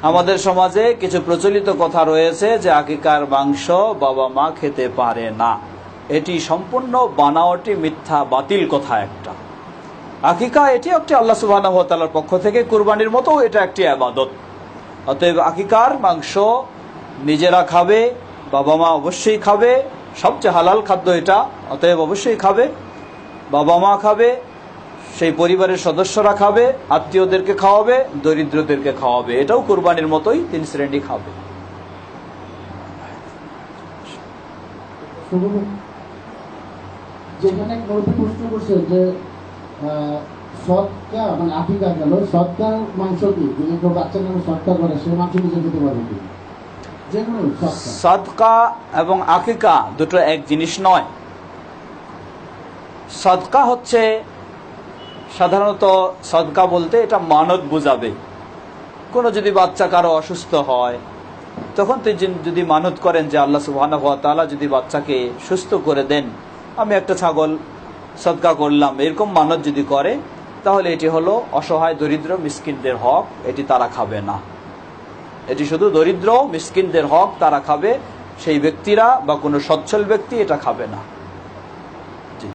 আমাদের সমাজে কিছু প্রচলিত কথা রয়েছে যে আকিকার মাংস বাবা মা খেতে পারে না। এটি সম্পূর্ণ বানাওয়াটি, মিথ্যা, বাতিল কথা একটা। আকিকা এটি একটি আল্লাহ সুবহানাহু ওয়া তাআলার পক্ষ থেকে কুরবানির মতো এটা একটি ইবাদত। অতএব আকিকার মাংস নিজেরা খাবে, বাবা মা অবশ্যই খাবে, সবচেয়ে হালাল খাদ্য এটা, অতএব অবশ্যই খাবে। বাবা মা খাবে, সেই পরিবারের সদস্যরা খাবে, আত্মীয়দেরকে খাওয়াবে, দরিদ্রদেরকে খাওয়াবে। এটাও কুরবানির মতোই 3 শ্রেণী খাবে। যেখানে প্রশ্ন করছে যে সৎকা মানে আকিকা গেল, সৎকার মাংস কি যদি কেউ বাচ্চার নামে সৎকার করে সে মাংস নিজে খেতে পারবে কি? সদকা এবং আকিকা দুটো এক জিনিস নয়। সদকা হচ্ছে সাধারণত, সদকা বলতে এটা মানত বুঝাবে। কোনো যদি বাচ্চা কারো অসুস্থ হয়, তখন যদি মানত করেন যে আল্লাহ সুবহানাহু ওয়া তাআলা যদি বাচ্চাকে সুস্থ করে দেন, আমি একটা ছাগল সদকা করলাম, এরকম মানত যদি করে, তাহলে এটি হলো অসহায় দরিদ্র মিসকিনদের হক, এটি তারা খাবে না। এটি শুধু দরিদ্র মিসকিনদের হক, তারা খাবে, সেই ব্যক্তিরা বা কোনো সচ্ছল ব্যক্তি এটা খাবে না।